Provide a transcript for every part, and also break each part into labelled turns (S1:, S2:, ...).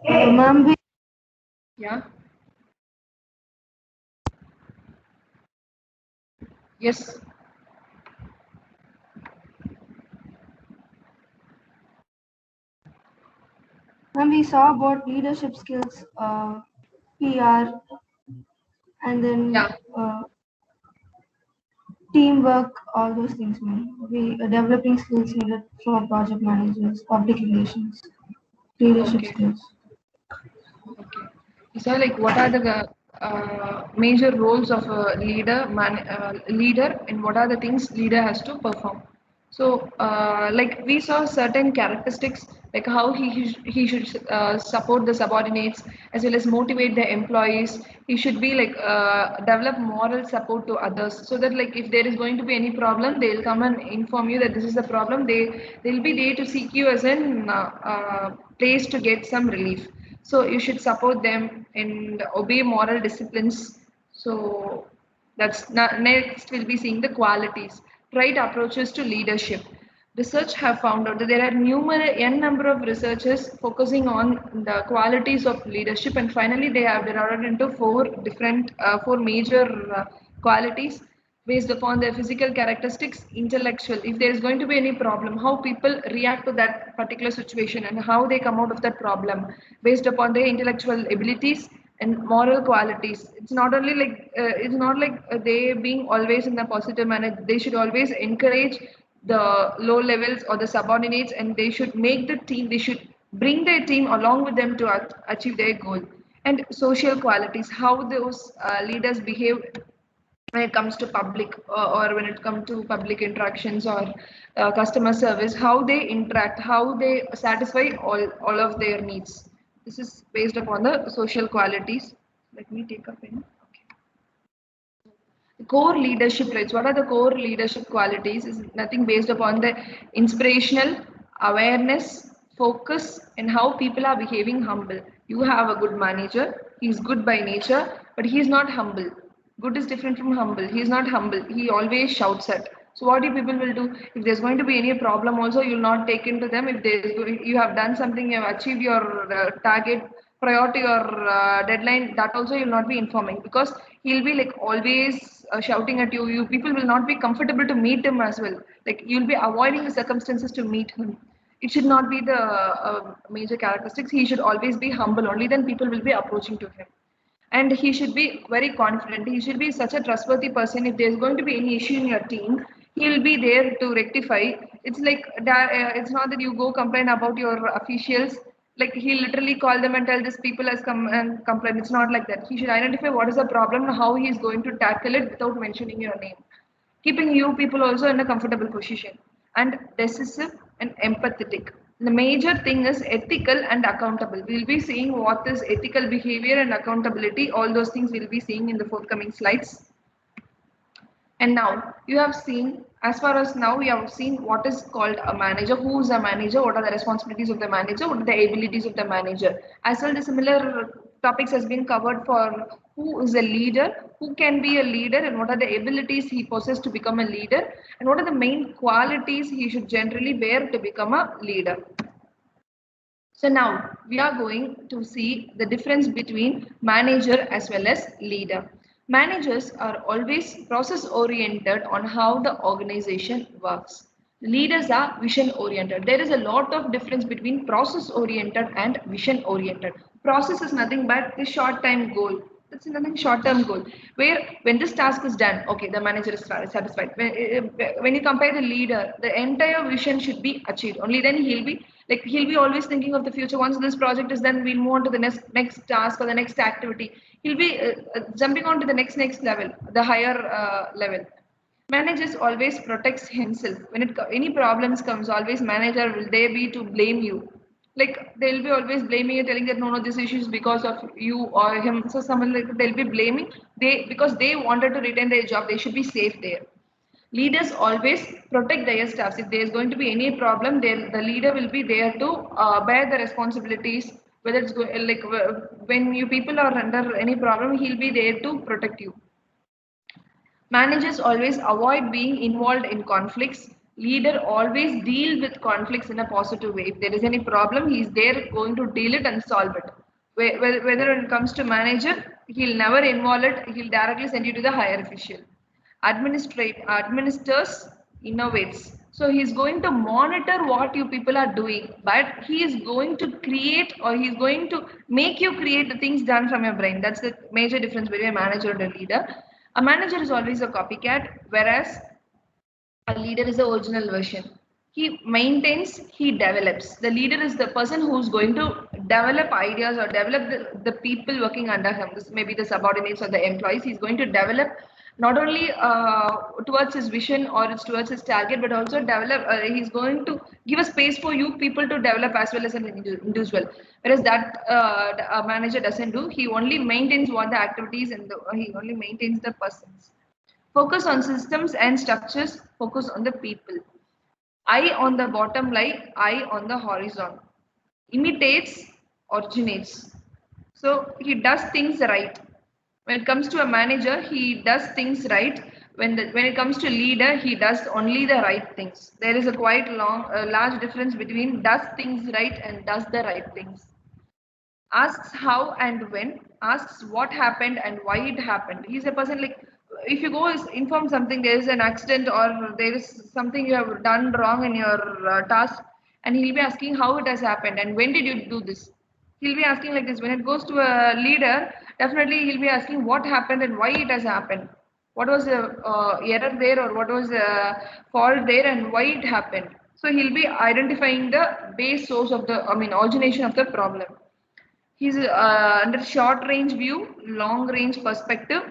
S1: Ma'am,
S2: Yeah. Yes.
S1: we saw about leadership skills, PR, and then
S2: Yeah.
S1: teamwork, all those things, ma'am. We developing skills needed for project managers, public relations, leadership
S2: Okay.
S1: skills.
S2: Okay. So, like, what are the major roles of a leader, and what are the things leader has to perform? So, like, we saw certain characteristics, like how he should support the subordinates as well as motivate the employees. He should be like develop moral support to others, so that like if there is going to be any problem, they'll come and inform you that this is the problem. They'll be there to seek you as an place to get some relief. So you should support them and obey moral disciplines. So next we'll be seeing the qualities, right approaches to leadership. Research have found out that there are numerous n number of researchers focusing on the qualities of leadership, and finally they have divided into four major qualities based upon their physical characteristics, intellectual, if there is going to be any problem, how people react to that particular situation and how they come out of that problem based upon their intellectual abilities and moral qualities. It's not only like it's not like they being always in the positive manner. They should always encourage the low levels or the subordinates, and they should make the team, they should bring their team along with them to achieve their goal. And social qualities, how those leaders behave when it comes to public or when it comes to public interactions or customer service, how they interact, how they satisfy all of their needs. This is based upon the social qualities. Let me take a pen. Core leadership traits. What are the core leadership qualities? Is nothing based upon the inspirational, awareness, focus, and how people are behaving humble. You have a good manager, he's good by nature, but he is not humble. Good is different from humble. He is not humble. He always shouts at. So what you people will do if there's going to be any problem also, you'll not take into them. If you have done something, you have achieved your target, priority or deadline, that also you'll not be informing, because he'll be like always shouting at you. You people will not be comfortable to meet him as well. Like you'll be avoiding the circumstances to meet him. It should not be the major characteristics. He should always be humble. Only then people will be approaching to him, and he should be very confident. He should be such a trustworthy person. If there's going to be any issue in your team, he will be there to rectify. It's like it's not that you go complain about your officials, like he literally call them and tell this people has come and complain. It's not like that. He should identify what is the problem and how he is going to tackle it without mentioning your name, keeping you people also in a comfortable position. And decisive and empathetic. The major thing is ethical and accountable. We'll be seeing what is ethical behavior and accountability. All those things we'll be seeing in the forthcoming slides. And now you have seen, as far as now we have seen what is called a manager, who is a manager, what are the responsibilities of the manager, what are the abilities of the manager. As well, the similar topics has been covered for who is a leader, who can be a leader, and what are the abilities he possesses to become a leader, and what are the main qualities he should generally bear to become a leader. So now we are going to see the difference between manager as well as leader. Managers are always process oriented on how the organization works. Leaders are vision oriented. There is a lot of difference between process oriented and vision oriented. Process is nothing but the short time goal. That's nothing short term goal. Where when this task is done, okay, the manager is satisfied. When you compare the leader, the entire vision should be achieved. Only then he'll be always thinking of the future. Once this project is done, we'll move on to the next task or the next activity. He'll be jumping on to the next level, the higher level. Managers always protects himself when any problems comes. Always manager will they be to blame you, like they'll be always blaming you, telling that no, this issue is because of you or him. So someone like they'll be blaming, they because they wanted to retain their job, they should be safe there. Leaders always protect their staffs. If there is going to be any problem, the leader will be there to bear the responsibilities. Whether it's like when you people are under any problem, he'll be there to protect you. Managers always avoid being involved in conflicts. Leader always deal with conflicts in a positive way. If there is any problem, he is there going to deal it and solve it. Whether when it comes to manager, he'll never involve it, he'll directly send you to the higher official. Administers, innovates. So he's going to monitor what you people are doing, but he is going to create, or he's going to make you create the things done from your brain. That's the major difference between a manager and a leader. A manager is always a copycat, whereas a leader is the original version. He maintains, he develops. The leader is the person who's going to develop ideas or develop the people working under him. This may be the subordinates or the employees. He's going to develop not only towards his vision or it's towards his target, but also develop. He's going to give a space for you people to develop as well as an individual. Whereas that a manager doesn't do. He only maintains what the activities and he only maintains the persons. Focus on systems and structures, focus on the people. Eye on the bottom line, eye on the horizon. Imitates, originates. So he does things right. When it comes to a manager, he does things right. When it comes to leader, he does only the right things. There is a quite large difference between does things right and does the right things. Asks how and when, asks what happened and why it happened. He's a person like, if you go inform something, there is an accident or there is something you have done wrong in your task, and he'll be asking how it has happened and when did you do this. He'll be asking like this. When it goes to a leader, definitely he'll be asking what happened and why it has happened. What was the error there, or what was the fault there, and why it happened. So he'll be identifying the base source of the, origination of the problem. He's under short range view, long range perspective,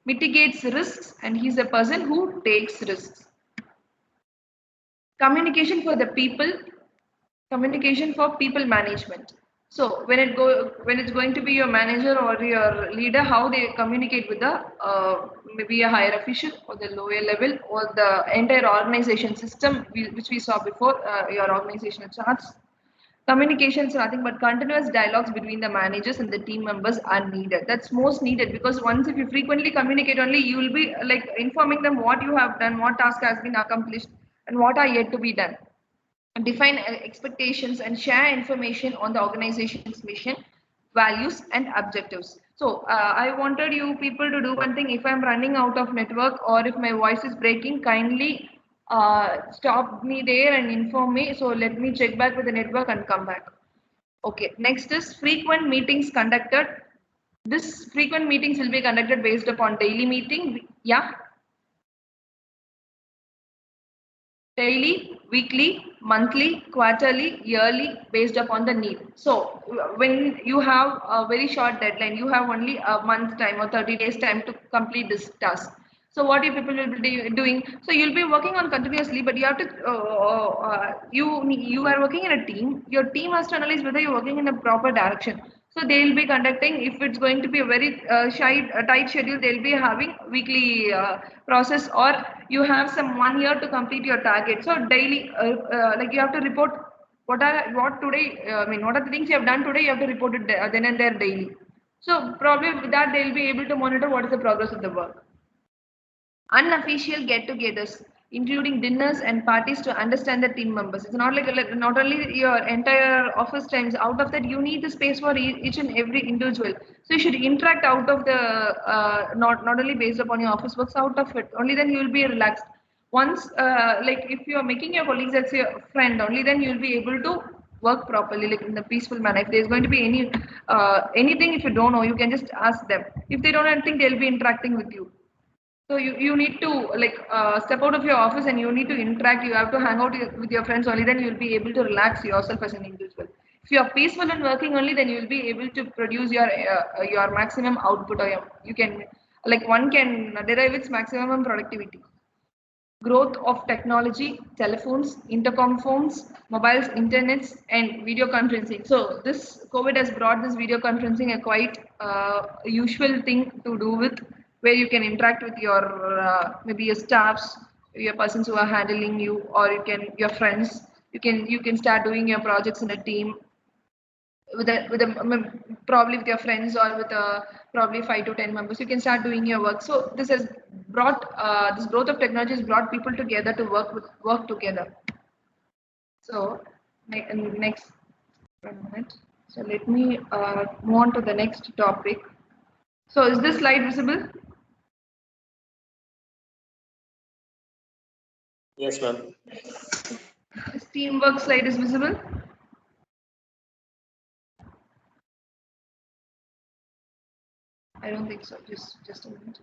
S2: mitigates risks, and he's a person who takes risks. Communication for the people, communication for people management. So when it's going to be your manager or your leader, how they communicate with the maybe a higher official or the lower level or the entire organization system, which we saw before, your organizational charts. Communications, nothing but continuous dialogues between the managers and the team members are needed. That's most needed, because once if you frequently communicate only, you will be like informing them what you have done, what task has been accomplished, and what are yet to be done. Define expectations and share information on the organization's mission, values, and objectives. So I wanted you people to do one thing. If I'm running out of network or if my voice is breaking, kindly stop me there and inform me. So let me check back with the network and come back. Okay, next is frequent meetings conducted. This frequent meetings will be conducted based upon daily meeting. Yeah. Daily, weekly, monthly, quarterly, yearly, based upon the need. So when you have a very short deadline, you have only a month time or 30 days time to complete this task. So what you people will be doing? So you'll be working on continuously, but you have to you are working in a team. Your team has to analyze whether you're working in a proper direction. So they will be conducting, if it's going to be a very tight schedule, they'll be having weekly process, or you have some 1 year to complete your target. So daily, like you have to report what today, what are the things you have done today, you have to report it then and there daily. So probably with that, they'll be able to monitor what is the progress of the work. Unofficial get-togethers, including dinners and parties to understand the team members. It's not like not only your entire office times. Out of that, you need the space for each and every individual. So you should interact out of the not only based upon your office works, out of it. Only then you will be relaxed. Once, like if you are making your colleagues as your friend, only then you will be able to work properly, like in a peaceful manner. If there's going to be anything, if you don't know, you can just ask them. If they don't know anything, they'll be interacting with you. So you need to like step out of your office and you need to interact. You have to hang out with your friends, only then you'll be able to relax yourself as an individual. If you are peaceful and working only, then you'll be able to produce your maximum output, or you can, like one can derive its maximum productivity. Growth of technology, telephones, intercom phones, mobiles, internets, and video conferencing. So this COVID has brought this video conferencing a quite usual thing to do with, where you can interact with your maybe your staffs, your persons who are handling you, or you can your friends. You can start doing your projects in a team. probably with your friends or with probably 5 to 10 members, you can start doing your work. So this has brought this growth of technology has brought people together to work together. So next 1 minute. So let me move on to the next topic. So is this slide visible?
S3: Yes, ma'am.
S2: This teamwork slide is visible. I don't think so. Just a minute.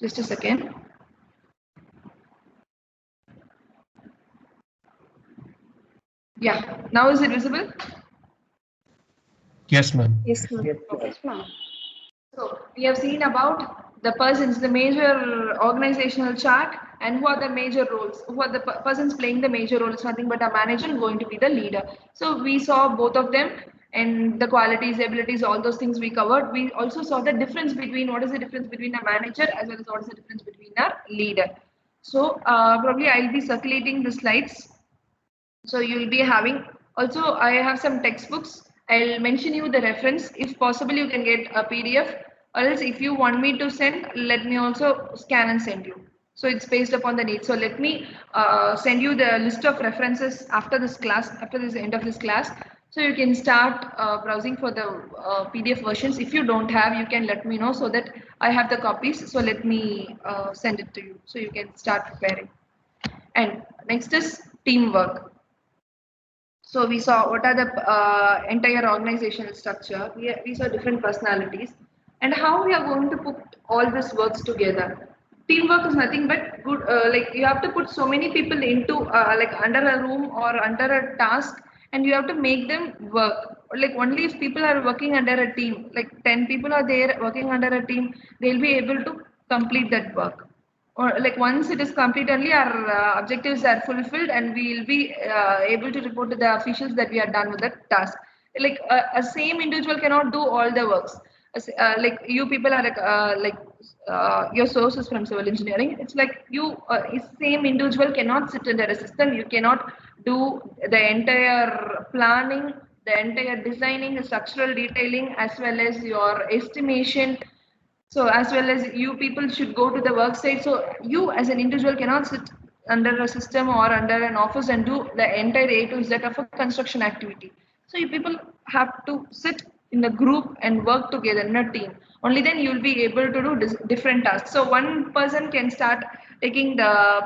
S2: Just a second. Yeah. Now is it visible?
S4: Yes, ma'am.
S5: Yes, ma'am.
S3: Yes, ma'am.
S2: So we have seen about the persons, the major organizational chart, and who are the major roles, who are the persons playing the major role. It's nothing but a manager going to be the leader. So we saw both of them and the qualities, abilities, all those things we covered. We also saw the difference between what is the difference between a manager as well as what is the difference between a leader. So probably I'll be circulating the slides. So you'll be having, also I have some textbooks. I'll mention you the reference. If possible, you can get a PDF, or else if you want me to send, let me also scan and send you. So it's based upon the need. So let me send you the list of references after this class, after this end of this class. So you can start browsing for the PDF versions. If you don't have, you can let me know so that I have the copies. So let me send it to you so you can start preparing. And next is teamwork. So we saw what are the entire organizational structure. We saw different personalities and how we are going to put all this works together. Teamwork is nothing but good. Like you have to put so many people into like under a room or under a task, and you have to make them work. Like only if people are working under a team, like 10 people are there working under a team, they'll be able to complete that work, or like once it is complete only our objectives are fulfilled and we will be able to report to the officials that we are done with the task. Like a same individual cannot do all the works. Like you people are like your source is from civil engineering. It's like you same individual cannot sit under a system. You cannot do the entire planning, the entire designing, the structural detailing, as well as your estimation. So as well as you people should go to the work site. So you as an individual cannot sit under a system or under an office and do the entire A to Z of a construction activity. So you people have to sit in a group and work together in a team. Only then you will be able to do different tasks. So one person can start taking the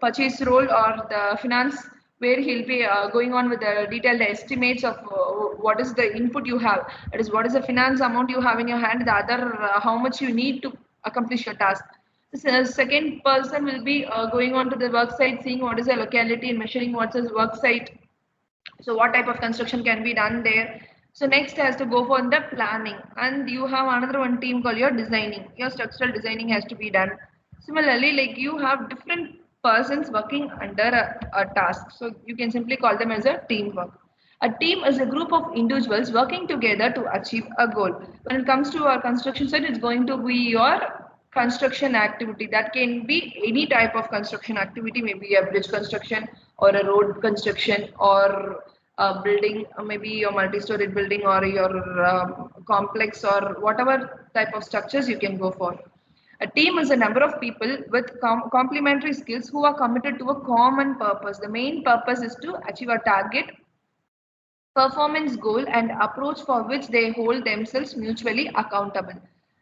S2: purchase role or the finance, where he'll be going on with the detailed estimates of what is the input you have. That is, what is the finance amount you have in your hand, the other how much you need to accomplish your task. The second person will be going on to the work site, seeing what is the locality and measuring what's the work site. So what type of construction can be done there. So next has to go for the planning, and you have another one team called your designing. Your structural designing has to be done. Similarly, like you have different persons working under a task. So you can simply call them as a teamwork. A team is a group of individuals working together to achieve a goal. When it comes to our construction site, it's going to be your construction activity. That can be any type of construction activity, maybe a bridge construction or a road construction or a building, maybe your multi-story building or your complex or whatever type of structures you can go for. A team is a number of people with complementary skills who are committed to a common purpose. The main purpose is to achieve a target, performance goal, and approach for which they hold themselves mutually accountable.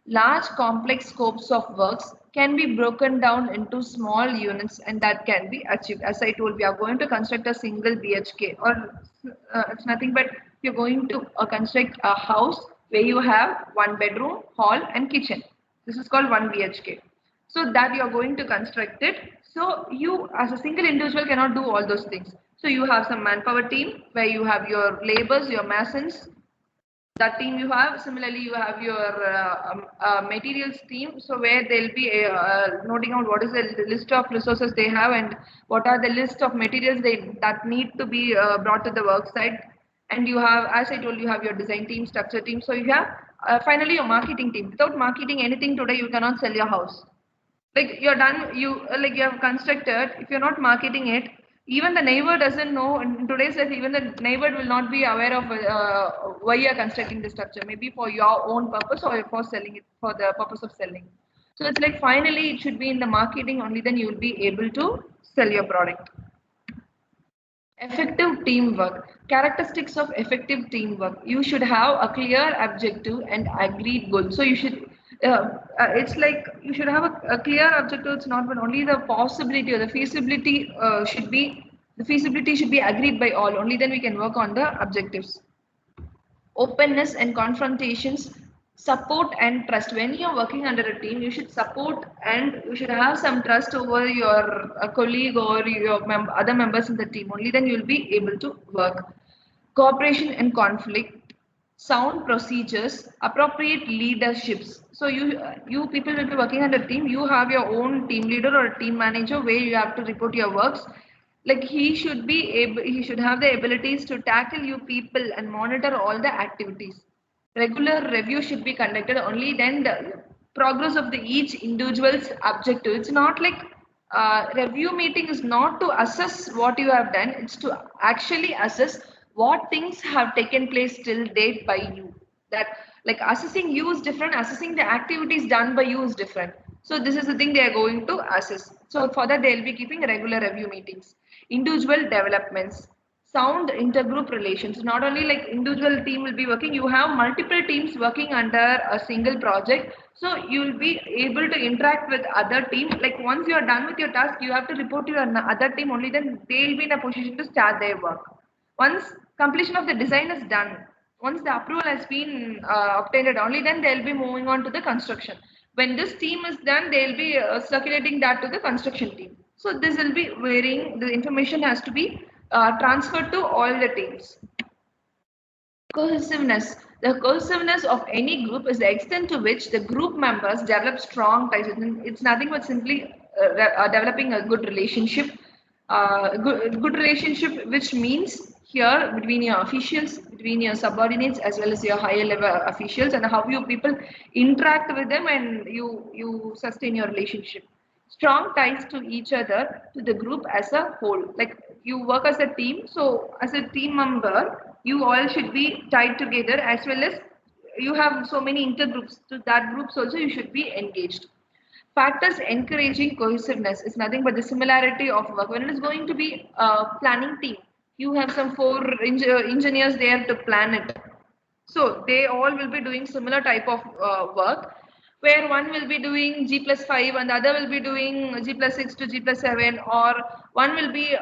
S2: Large complex scopes of works can be broken down into small units and that can be achieved. As I told, we are going to construct a single BHK, or it's nothing but you're going to construct a house where you have one bedroom, hall, and kitchen. This is called one BHK. So that you are going to construct it. So you as a single individual cannot do all those things. So you have some manpower team where you have your laborers, your masons. That team you have. Similarly, you have your materials team. So where they'll be noting out what is the list of resources they have and what are the list of materials that need to be brought to the work site. And you have, as I told you, have your design team, structure team. So you have finally your marketing team. Without marketing anything today, you cannot sell your house. Like you're done, you like you have constructed. If you're not marketing it, even the neighbor doesn't know. In today's life, even the neighbor will not be aware of why you are constructing the structure, maybe for your own purpose or for selling it, for the purpose of selling. So it's like finally it should be in the marketing, only then you will be able to sell your product. Effective teamwork. Characteristics of effective teamwork. You should have a clear objective and agreed goal. So you should, it's like you should have a clear objective. It's not but only the possibility or the feasibility the feasibility should be agreed by all. Only then we can work on the objectives. Openness and confrontations, support and trust. When you're working under a team, you should support and you should have some trust over your colleague or your other members in the team. Only then you'll be able to work. Cooperation and conflict, sound procedures, appropriate leaderships. So you people will be working under a team. You have your own team leader or a team manager where you have to report your works. Like he should have the abilities to tackle you people and monitor all the activities. Regular review should be conducted, only then the progress of the each individual's objective. It's not like review meeting is not to assess what you have done, it's to actually assess what things have taken place till date by you. That, like, assessing you is different, assessing the activities done by you is different. So this is the thing they are going to assess. So for that they'll be keeping regular review meetings. Individual developments, sound intergroup relations. Not only like individual team will be working, you have multiple teams working under a single project. So you'll be able to interact with other team. Like once you are done with your task, you have to report to your other team, only then they'll be in a position to start their work. Once completion of the design is done, once the approval has been obtained, only then they'll be moving on to the construction. When this team is done, they'll be circulating that to the construction team. So this will be varying, the information has to be transferred to all the teams. Cohesiveness. The cohesiveness of any group is the extent to which the group members develop strong ties. It's nothing but simply developing a good relationship. Good relationship, which means here between your officials, between your subordinates, as well as your higher level officials, and how you people interact with them, and you sustain your relationship. Strong ties to each other, to the group as a whole. Like you work as a team, so as a team member, you all should be tied together, as well as you have so many intergroups. To that groups also you should be engaged. Factors encouraging cohesiveness is nothing but the similarity of work. When it is going to be a planning team, you have some four engineers there to plan it. So they all will be doing similar type of work, where one will be doing G+5 and the other will be doing G+6 to G+7, or one will be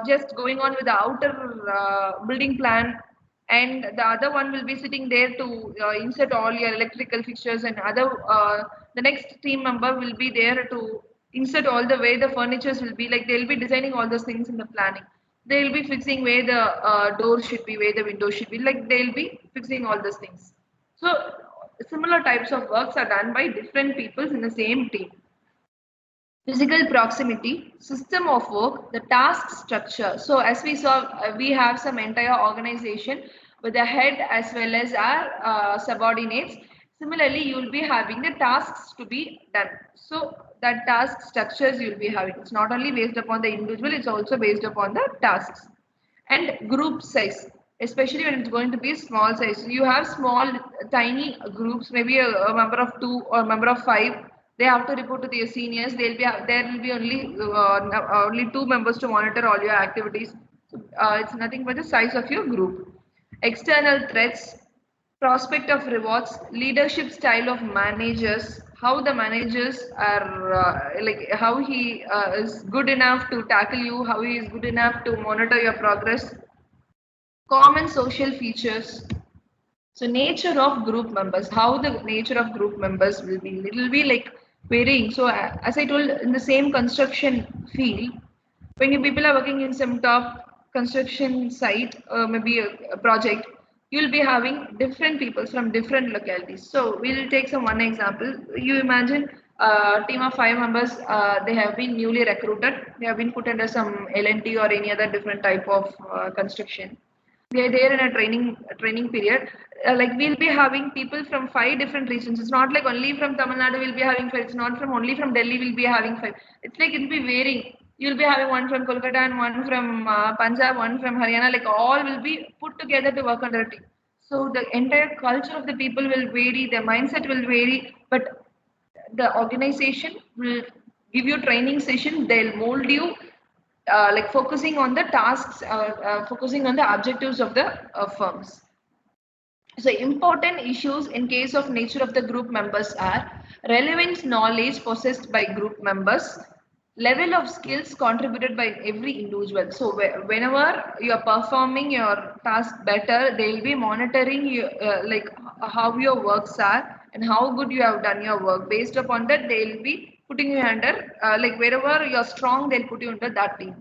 S2: just going on with the outer building plan, and the other one will be sitting there to insert all your electrical fixtures, and the next team member will be there to insert all the way the furnitures will be. Like they'll be designing all those things in the planning. They'll be fixing where the doors should be, where the windows should be. Like they'll be fixing all those things. So similar types of works are done by different peoples in the same team. Physical proximity, system of work, the task structure. So as we saw, we have some entire organization with the head as well as our subordinates. Similarly, you will be having the tasks to be done. So that task structures you will be having. It's not only based upon the individual, it's also based upon the tasks. And group size, especially when it's going to be small size. You have small, tiny groups, maybe a member of 2 or a member of 5. They have to report to their seniors. There will be only 2 members to monitor all your activities. It's nothing but the size of your group. External threats, prospect of rewards, leadership style of managers, how the managers are like how he is good enough to tackle you, how he is good enough to monitor your progress. Common social features. So nature of group members, how the nature of group members will be, it will be like varying. So as I told, in the same construction field, when you people are working in some top construction site, maybe a project, you'll be having different people from different localities. So we'll take some one example. You imagine a team of 5 members, they have been newly recruited, they have been put under some L&T or any other different type of construction. We are there in a training period. Like we'll be having people from 5 different regions. It's not like only from Tamil Nadu we'll be having 5. It's not from only from Delhi we'll be having 5. It's like it'll be varying. You'll be having one from Kolkata and one from Punjab, one from Haryana. Like all will be put together to work under a team. So the entire culture of the people will vary, their mindset will vary, but the organization will give you training session. They'll mold you, like focusing on the tasks, focusing on the objectives of the firms. So important issues in case of nature of the group members are relevant knowledge possessed by group members, level of skills contributed by every individual. So whenever you are performing your task better, they will be monitoring you, like how your works are and how good you have done your work. Based upon that, they will be putting you under, like wherever you're strong, they'll put you under that team.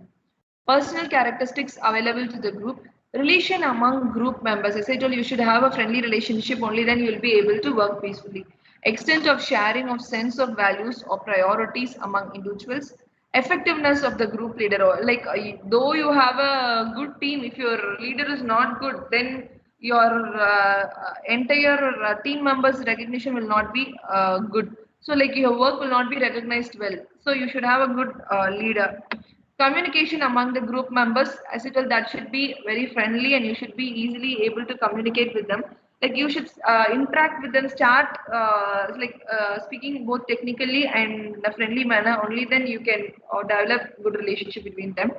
S2: Personal characteristics available to the group. Relation among group members. As I told you, you should have a friendly relationship, only then you will be able to work peacefully. Extent of sharing of sense of values or priorities among individuals. Effectiveness of the group leader. Like though you have a good team, if your leader is not good, then your entire team members recognition will not be good. So like your work will not be recognized well. So you should have a good leader. Communication among the group members, as I told, that should be very friendly and you should be easily able to communicate with them. Like you should interact with them, start speaking both technically and in a friendly manner. Only then you can develop good relationship between them.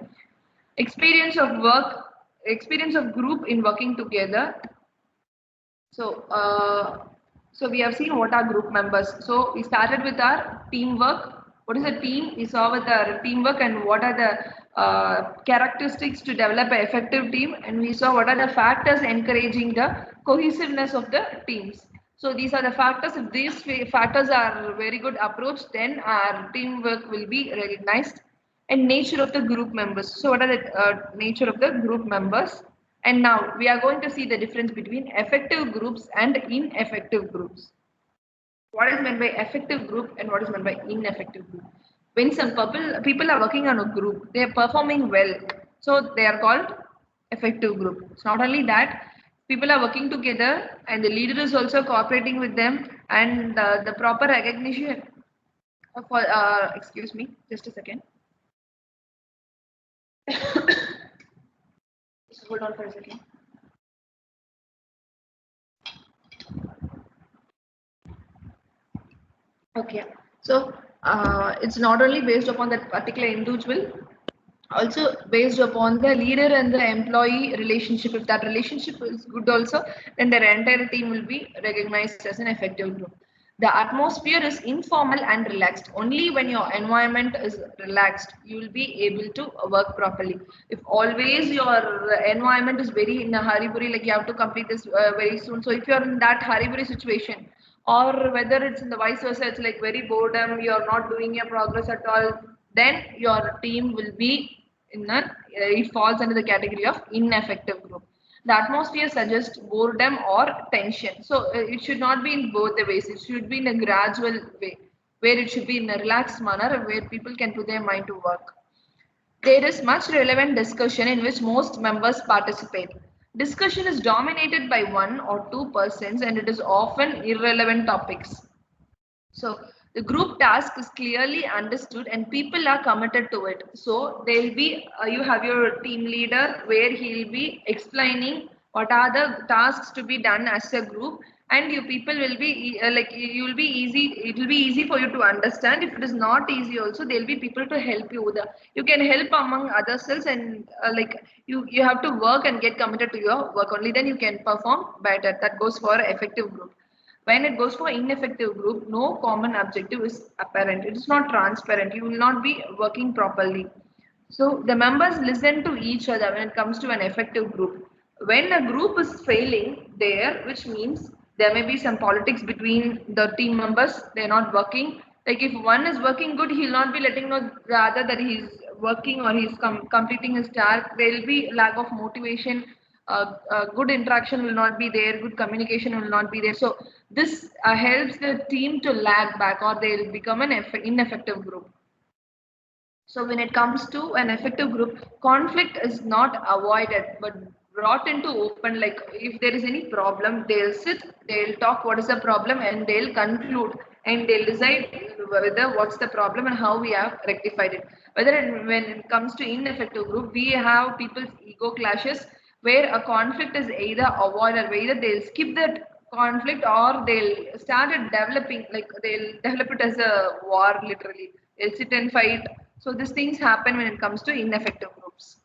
S2: Experience of work, experience of group in working together. So, so we have seen what are group members. So we started with our teamwork. What is a team? We saw with our teamwork and what are the characteristics to develop an effective team. And we saw what are the factors encouraging the cohesiveness of the teams. So these are the factors. If these factors are very good approach, then our teamwork will be recognized. And nature of the group members. So what are the nature of the group members? And now we are going to see the difference between effective groups and ineffective groups. What is meant by effective group and what is meant by ineffective group? When some people are working on a group, they are performing well. So they are called effective group. It's not only that, people are working together and the leader is also cooperating with them and the proper recognition for, excuse me, just a second. Just hold on for a second. Okay, so it's not only based upon that particular individual, also based upon the leader and the employee relationship. If that relationship is good, also, then their entire team will be recognized as an effective group. The atmosphere is informal and relaxed. Only when your environment is relaxed, you will be able to work properly. If always your environment is very in a hurry, like you have to complete this very soon. So if you're in that hurry situation, or whether it's in the vice versa, it's like very boredom, you're not doing your progress at all, then your team will be in a, it falls under the category of ineffective group. The atmosphere suggests boredom or tension. So it should not be in both the ways. It should be in a gradual way, where it should be in a relaxed manner, where people can put their mind to work. There is much relevant discussion in which most members participate. Discussion is dominated by one or two persons and it is often irrelevant topics. So the group task is clearly understood and people are committed to it. So they'll be, you have your team leader where he'll be explaining what are the tasks to be done as a group, and you people will be like you will be easy. It will be easy for you to understand. If it is not easy, also there'll be people to help you. You can help among other cells, and like you have to work and get committed to your work. Only then you can perform better. That goes for effective group. When it goes for ineffective group, no common objective is apparent. It is not transparent. You will not be working properly. So the members listen to each other when it comes to an effective group. When a group is failing there, which means there may be some politics between the team members, they're not working. Like if one is working good, he'll not be letting know the other that he's working or he's completing his task. There will be lack of motivation. Good interaction will not be there. Good communication will not be there. So this helps the team to lag back, or they'll become an ineffective group. So when it comes to an effective group, conflict is not avoided but brought into open. Like if there is any problem, they'll sit, they'll talk what is the problem, and they'll conclude. and they'll decide whether what's the problem and how we have rectified it. When it comes to ineffective group, we have people's ego clashes where a conflict is either avoided, either they'll skip that conflict or they'll start it developing, like they'll develop it as a war literally. They'll sit and fight. So these things happen when it comes to ineffective groups.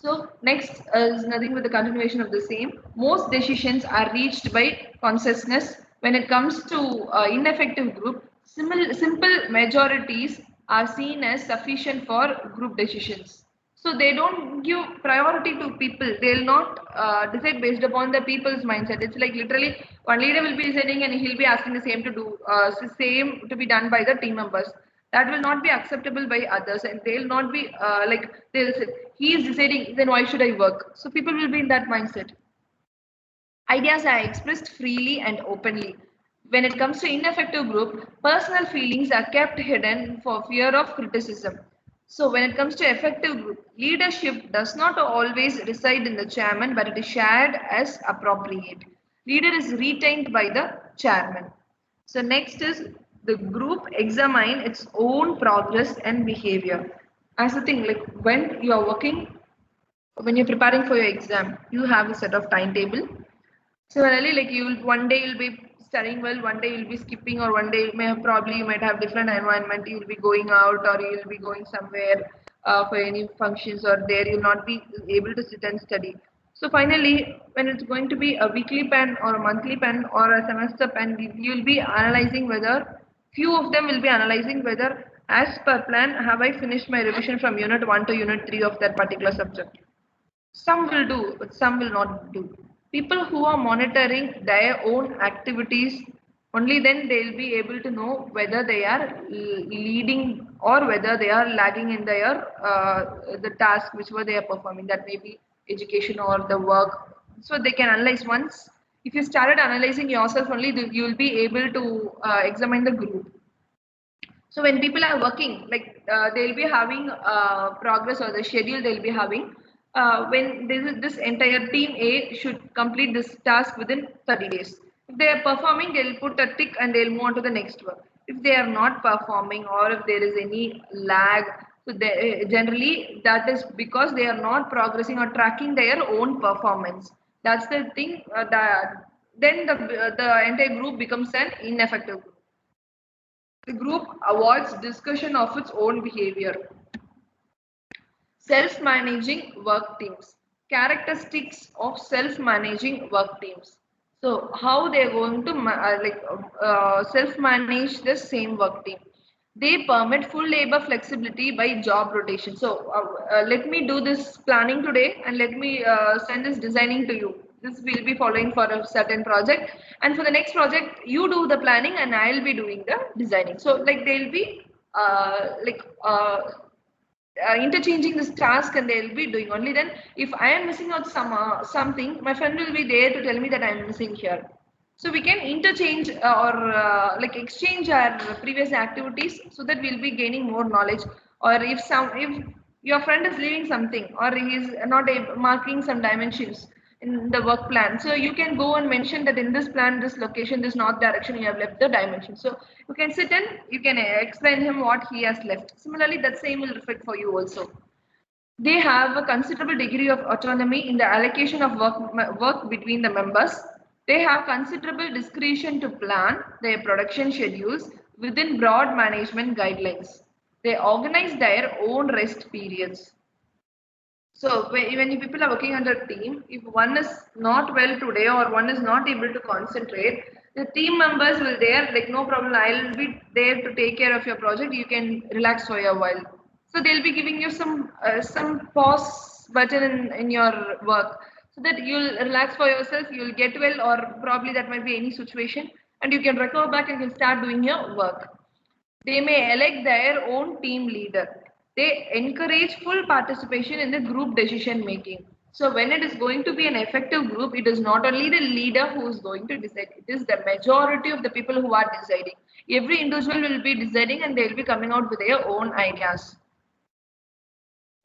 S2: So next is nothing but the continuation of the same. Most decisions are reached by consciousness. When it comes to ineffective group, simple majorities are seen as sufficient for group decisions. So they don't give priority to people. They'll not decide based upon the people's mindset. It's like literally one leader will be deciding and he'll be asking the same to do, same to be done by the team members. That will not be acceptable by others, and they'll not be like they'll say he is deciding, then why should I work? So people will be in that mindset. Ideas are expressed freely and openly. When it comes to ineffective group, personal feelings are kept hidden for fear of criticism. So when it comes to effective group, leadership does not always reside in the chairman, but it is shared as appropriate. Leader is retained by the chairman. So next is the group examine its own progress and behavior. As a thing, like when you are working, when you're preparing for your exam, you have a set of timetable. Similarly, like you will one day you'll be studying well, one day you'll be skipping, or one day probably you might have different environment. You'll be going out, or you'll be going somewhere for any functions, or there you'll not be able to sit and study. So finally, when it's going to be a weekly pen or a monthly pen or a semester pen, you'll be analyzing whether few of them will be analyzing whether as per plan have I finished my revision from unit 1 to unit 3 of that particular subject. Some will do, but some will not do. People who are monitoring their own activities, only then they'll be able to know whether they are leading or whether they are lagging in their the task which were they are performing. That may be education or the work. So they can analyze once. If you started analyzing yourself only, you will be able to examine the group. So when people are working, like they'll be having progress or the schedule they'll be having. When this entire team A should complete this task within 30 days. If they are performing, they'll put a tick and they'll move on to the next work. If they are not performing or if there is any lag, so they, generally that is because they are not progressing or tracking their own performance. That's the thing. Then the entire group becomes an ineffective group. The group avoids discussion of its own behavior. Self-managing work teams. Characteristics of self-managing work teams. So how they're going to self-manage the same work team. They permit full labor flexibility by job rotation. So let me do this planning today and let me send this designing to you. This will be following for a certain project, and for the next project you do the planning and I'll be doing the designing. So like they'll be interchanging this task and they'll be doing. Only then if I am missing out something, my friend will be there to tell me that I'm missing here. So we can interchange or like exchange our previous activities so that we'll be gaining more knowledge. Or if your friend is leaving something or he is not marking some dimensions in the work plan, so you can go and mention that in this plan, this location, this north direction, you have left the dimension. So you can sit and you can explain him what he has left. Similarly, that same will reflect for you also. They have a considerable degree of autonomy in the allocation of work between the members. They have considerable discretion to plan their production schedules within broad management guidelines. They organize their own rest periods. So when people are working under a team, if one is not well today or one is not able to concentrate, the team members will there like no problem. I'll be there to take care of your project. You can relax for a while. So they'll be giving you some pause button in your work so that you'll relax for yourself. You'll get well, or probably that might be any situation, and you can recover back and can start doing your work. They may elect their own team leader. They encourage full participation in the group decision making. So when it is going to be an effective group, it is not only the leader who is going to decide, it is the majority of the people who are deciding. Every individual will be deciding and they will be coming out with their own ideas.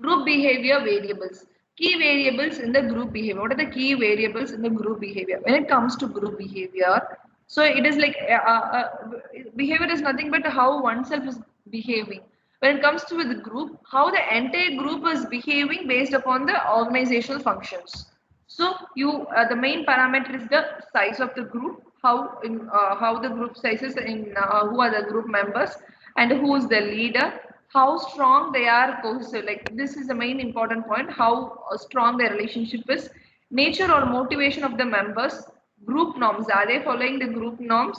S2: Group behavior variables. Key variables in the group behavior. What are the key variables in the group behavior? When it comes to group behavior, So it is like behavior is nothing but how oneself is behaving. When it comes to the group, how the entire group is behaving based upon the organizational functions. So the main parameter is the size of the group, how the group sizes in who are the group members and who is the leader, how strong they are cohesive. Like this is the main important point. How strong their relationship is, nature or motivation of the members, group norms. Are they following the group norms?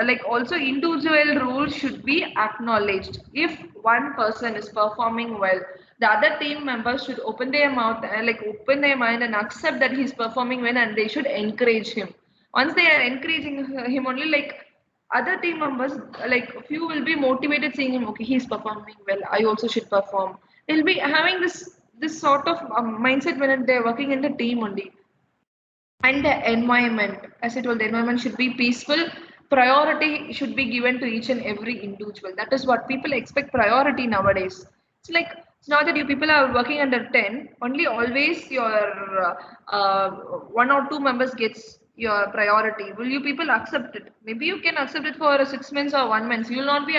S2: Like also individual rules should be acknowledged. If one person is performing well, the other team members should open their mouth and like open their mind and accept that he's performing well, and they should encourage him. Once they are encouraging him only, like other team members, like few will be motivated seeing him, okay, he's performing well, I also should perform. They'll be having this sort of mindset when they're working in the team only. And the environment, as I told, the environment should be peaceful. Priority should be given to each and every individual. That is what people expect priority nowadays. It's like it's not that you people are working under 10 only, always your one or two members gets your priority. Will you people accept it? Maybe you can accept it for 6 months or 1 month. You will not be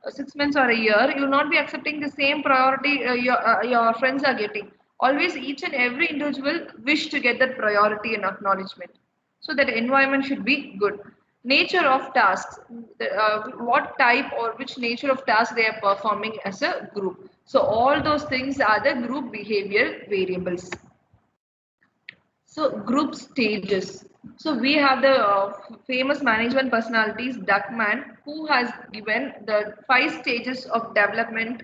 S2: 6 months or a year, you will not be accepting the same priority your friends are getting. Always each and every individual wish to get that priority and acknowledgement. So that environment should be good. Nature of tasks, what type or which nature of task they are performing as a group. So all those things are the group behavior variables. So group stages. So we have the famous management personalities Duckman, who has given the 5 stages of development.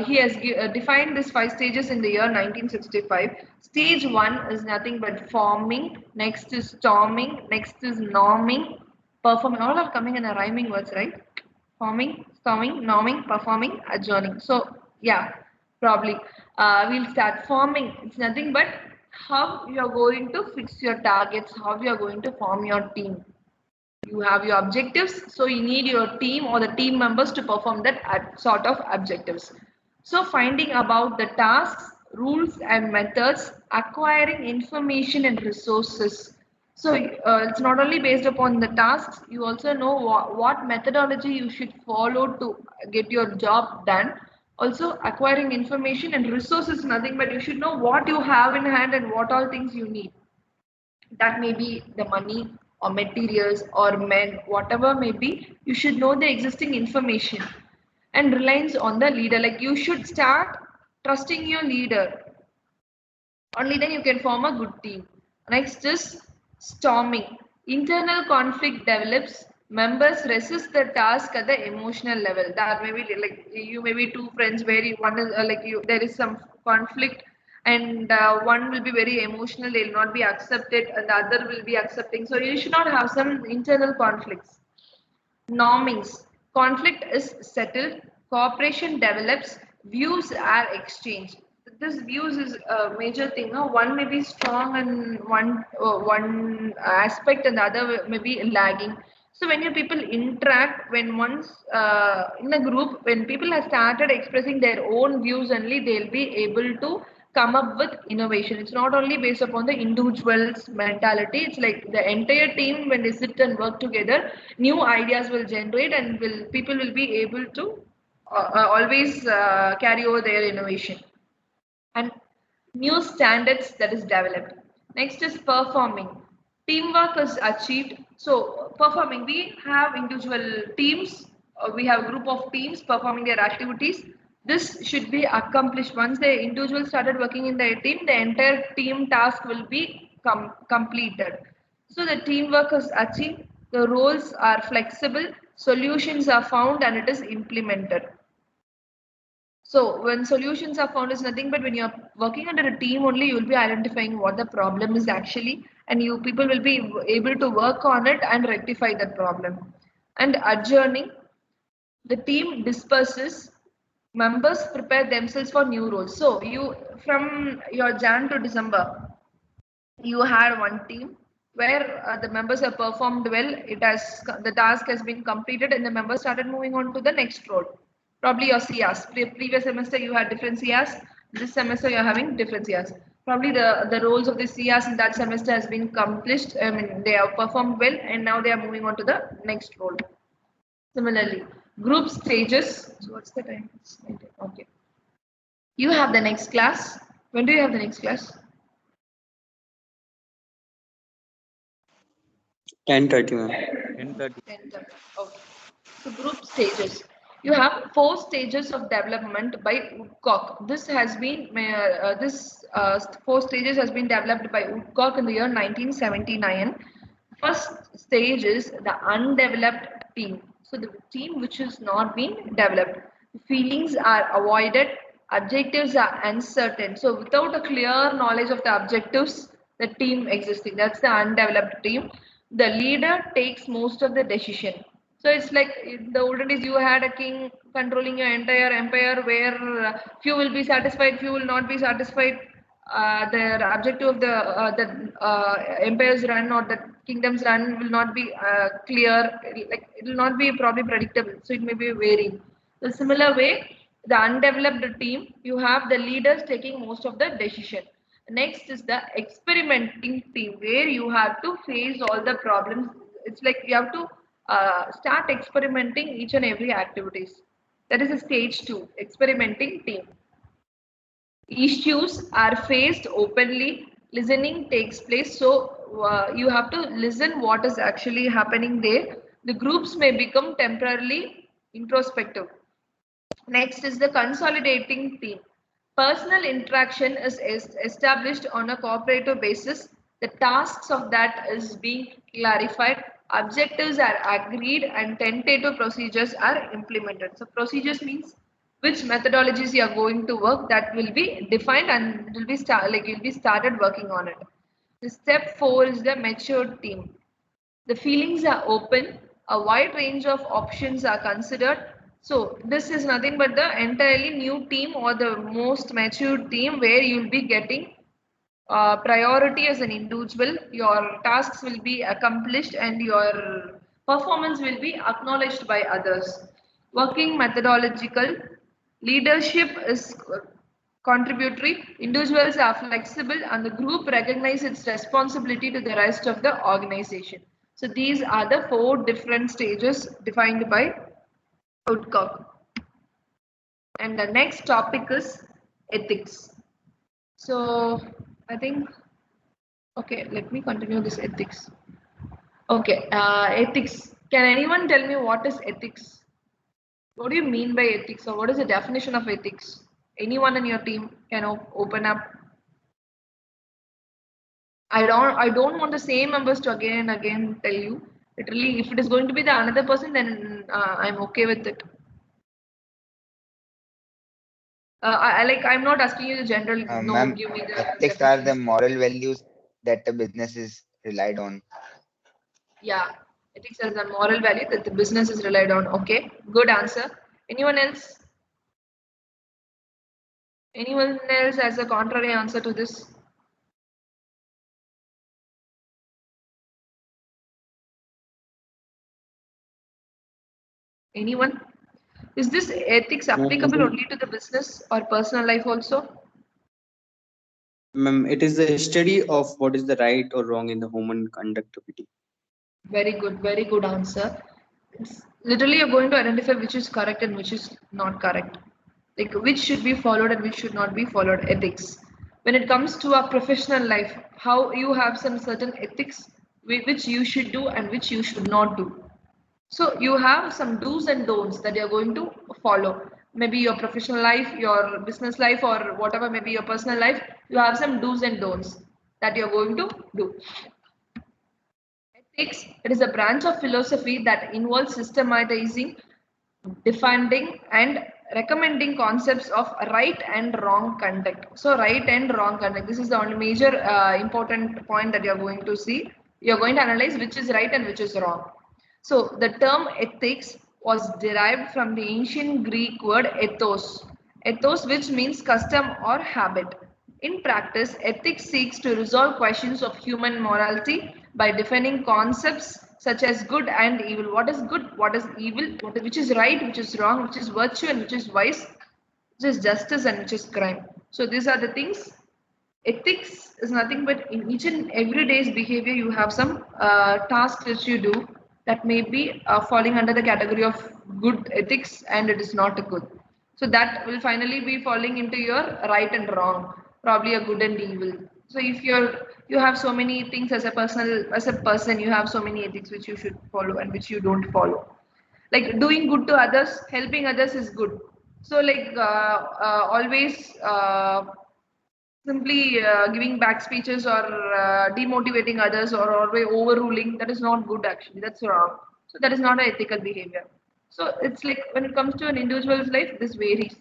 S2: He has defined these 5 stages in the year 1965. Stage 1 is nothing but forming. Next is storming. Next is norming. Performing. All are coming in a rhyming words, right? Forming, storming, norming, performing, adjourning. So yeah, probably we'll start forming. It's nothing but how you are going to fix your targets, how you are going to form your team. You have your objectives, so you need your team or the team members to perform that sort of objectives. So finding about the tasks, rules and methods, acquiring information and resources. So it's not only based upon the tasks, you also know what methodology you should follow to get your job done. Also acquiring information and resources, nothing but you should know what you have in hand and what all things you need. That may be the money or materials or men, whatever may be, you should know the existing information. And reliance on the leader, like you should start trusting your leader. Only then you can form a good team. Next is storming. Internal conflict develops. Members resist the task at the emotional level. That may be like you may be two friends where one is like you there is some conflict, and one will be very emotional. They will not be accepted, and the other will be accepting. So you should not have some internal conflicts. Normings. Conflict is settled. Cooperation develops. Views are exchanged. This views is a major thing. No? One may be strong and one aspect, and the other may be lagging. So when you people interact, when once in a group, when people have started expressing their own views only, they'll be able to come up with innovation. It's not only based upon the individual's mentality, it's like the entire team when they sit and work together, new ideas will generate and will people will be able to always carry over their innovation. And new standards that is developed. Next is performing. Teamwork is achieved. So performing, we have individual teams, we have a group of teams performing their activities. This should be accomplished. Once the individual started working in their team, the entire team task will be completed. So the teamwork is achieved, the roles are flexible, solutions are found and it is implemented. So when solutions are found is nothing but when you're working under a team only, you'll be identifying what the problem is actually, and you people will be able to work on it and rectify that problem. And adjourning, the team disperses, members prepare themselves for new roles. So you from your Jan to December, you had one team where the members have performed well. It has the task has been completed, and the members started moving on to the next role. Probably your CRs. Previous semester you had different CRs. This semester you are having different CRs. Probably the roles of the CRs in that semester has been accomplished. I mean, they have performed well, and now they are moving on to the next role. Similarly, group stages. So what's the time? Okay. You have the next class. When do you have the next class?
S3: 10:30, ma'am.
S4: 10:30.
S2: 10:30. Okay. So group stages. You have 4 stages of development by Woodcock. This has been this 4 stages has been developed by Woodcock in the year 1979. First stage is the undeveloped team. So the team which has not been developed. Feelings are avoided. Objectives are uncertain. So without a clear knowledge of the objectives, the team existing. That's the undeveloped team. The leader takes most of the decision. So it's like in the olden days, you had a king controlling your entire empire, where few will be satisfied, few will not be satisfied. The objective of the empire's run or the kingdom's run will not be clear. Like it will not be probably predictable. So it may be varying. The similar way, the undeveloped team, you have the leaders taking most of the decision. Next is the experimenting team, where you have to face all the problems. It's like you have to start experimenting each and every activities. That is a stage 2, experimenting team. Issues are faced openly, listening takes place. So you have to listen what is actually happening there. The groups may become temporarily introspective. Next is the consolidating team. Personal interaction is established on a cooperative basis. The tasks of that is being clarified. Objectives are agreed and tentative procedures are implemented. So procedures means which methodologies you are going to work, that will be defined and will be you'll be started working on it. The step 4 is the matured team. The feelings are open, a wide range of options are considered. So this is nothing but the entirely new team or the most matured team, where you'll be getting priority as an individual. Your tasks will be accomplished and your performance will be acknowledged by others. Working methodological leadership is contributory, individuals are flexible, and the group recognize its responsibility to the rest of the organization. So these are the 4 different stages defined by Woodcock. And the next topic is ethics. So I think, okay, let me continue this ethics. Okay, ethics. Can anyone tell me what is ethics? What do you mean by ethics, or what is the definition of ethics? Anyone in your team can open up. I don't want the same members to again and again tell you. Literally, if it is going to be the another person, then I'm okay with it. I'm not asking you the general. No,
S5: Ma'am,
S2: give me the
S5: ethics are the
S2: definition.
S5: moral values that the business is relied on.
S2: Yeah, ethics as a moral value that the business is relied on. Okay, good answer. Anyone else? Anyone else has a contrary answer to this? Anyone? Is this ethics applicable only to the business or personal life also?
S3: Ma'am, it is the study of what is the right or wrong in the human conductivity.
S2: Very good answer. It's literally you're going to identify which is correct and which is not correct. Like which should be followed and which should not be followed, ethics. When it comes to our professional life, how you have some certain ethics which you should do and which you should not do. So you have some do's and don'ts that you're going to follow. Maybe your professional life, your business life, or whatever, maybe your personal life, you have some do's and don'ts that you're going to do. Ethics, it is a branch of philosophy that involves systematizing, defining, and recommending concepts of right and wrong conduct. So, right and wrong conduct. This is the only major important point that you're going to see. You're going to analyze which is right and which is wrong. So, the term ethics was derived from the ancient Greek word ethos. Ethos, which means custom or habit. In practice, ethics seeks to resolve questions of human morality by defining concepts such as good and evil. What is good? What is evil? Which is right? Which is wrong? Which is virtue and which is vice? Which is justice and which is crime? So these are the things Ethics is nothing but in each and every day's behavior, you have some tasks which you do that may be falling under the category of good ethics and it is not a good. So that will finally be falling into your right and wrong, probably a good and evil. So if you have so many things as a person, you have so many ethics which you should follow and which you don't follow. Like doing good to others, helping others is good. So like always simply giving back speeches or demotivating others or always overruling, that is not good actually, that's wrong. So that is not an ethical behavior. So it's like when it comes to an individual's life, this varies.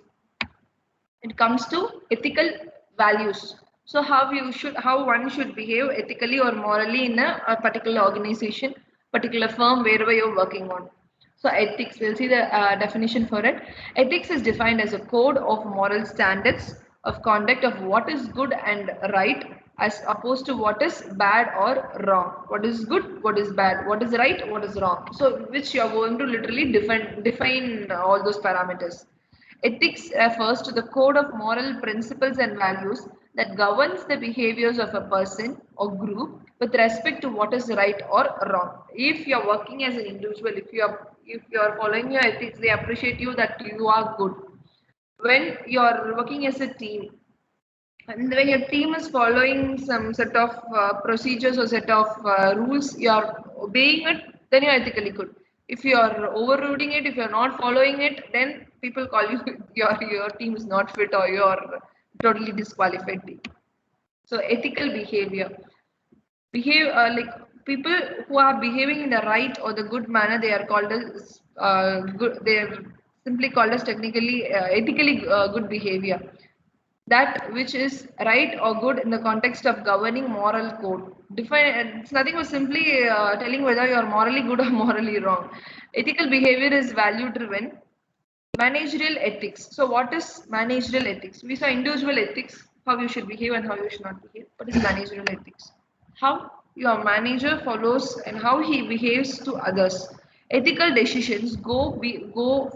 S2: It comes to ethical values. So how one should behave ethically or morally in a particular organization, particular firm, wherever you're working on. So ethics, we'll see the definition for it. Ethics is defined as a code of moral standards of conduct of what is good and right as opposed to what is bad or wrong. What is good, what is bad, what is right, what is wrong. So which you are going to literally define all those parameters. Ethics refers to the code of moral principles and values that governs the behaviors of a person or group with respect to what is right or wrong. If you are working as an individual, if you are following your ethics, they appreciate you that you are good. When you are working as a team, and when your team is following some set of procedures or set of rules, you are obeying it, then you're ethically good. If you are overriding it, if you're not following it, then people call you your team is not fit or you're totally disqualified team. So ethical behavior. Like people who are behaving in the right or the good manner, they are called as good. They are simply called as technically ethically good behavior, that which is right or good in the context of governing moral code. Define it's nothing but simply telling whether you are morally good or morally wrong. Ethical behavior is value driven. Managerial ethics. So what is managerial ethics? We saw individual ethics, how you should behave and how you should not behave. What is managerial ethics? How your manager follows and how he behaves to others. Ethical decisions go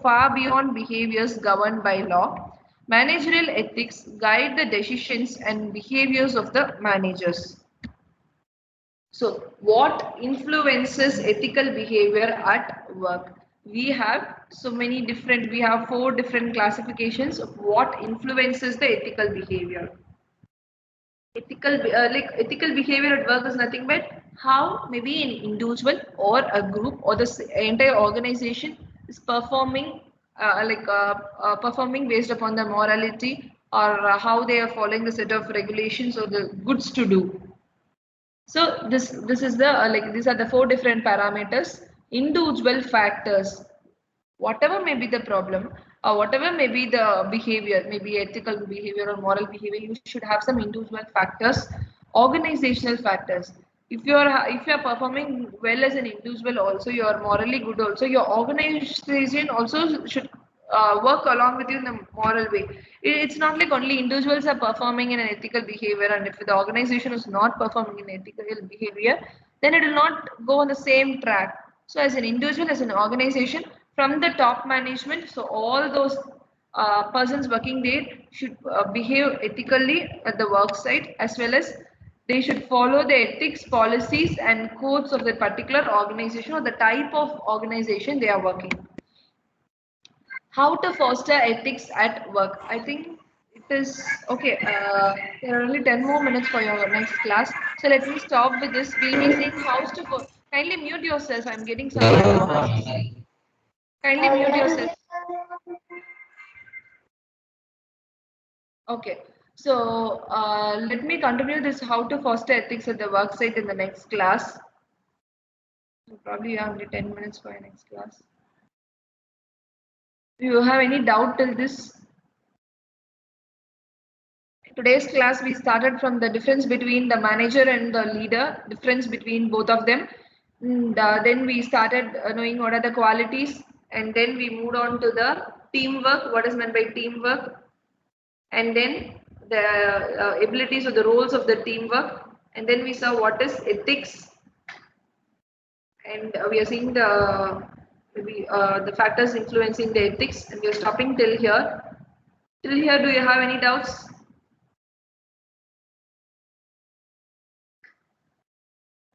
S2: far beyond behaviors governed by law. Managerial ethics guide the decisions and behaviors of the managers. So, what influences ethical behavior at work? We have four different classifications of what influences the ethical behavior. Ethical behavior at work is nothing but how maybe an individual or a group or the entire organization is performing based upon the morality or how they are following the set of regulations or the goods to do. So this is the these are the four different parameters. Individual factors, whatever may be the problem or whatever may be the behavior, maybe ethical behavior or moral behavior, you should have some individual factors. Organizational factors. If you are performing well as an individual, also you are morally good. Also, your organization also should work along with you in a moral way. It's not like only individuals are performing in an ethical behavior, and if the organization is not performing in ethical behavior, then it will not go on the same track. So, as an individual, as an organization, from the top management, so all those persons working there should behave ethically at the work site, as well as they should follow the ethics policies and codes of the particular organization or the type of organization they are working. How to foster ethics at work? I think it is okay. There are only 10 more minutes for your next class. So let me stop with this. We'll be seeing kindly mute yourself. I'm getting some background noise. Kindly mute yourself. Okay. So let me continue this how to foster ethics at the work site in the next class. So probably you have only 10 minutes for your next class. Do you have any doubt till this? Today's class we started from the difference between the manager and the leader, difference between both of them. And then we started knowing what are the qualities, and then we moved on to the teamwork, what is meant by teamwork, and then the abilities or the roles of the teamwork, and then we saw what is ethics, and we are seeing the factors influencing the ethics, and we are stopping till here. Till here, do you have any doubts?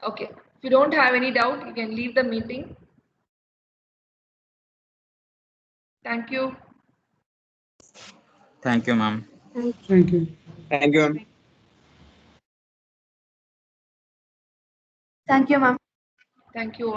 S2: Okay. If you don't have any doubt, you can leave the meeting. Thank you.
S4: Thank you, ma'am.
S6: Thank you.
S3: Thank you, ma'am.
S1: Thank you, ma'am.
S2: Thank you.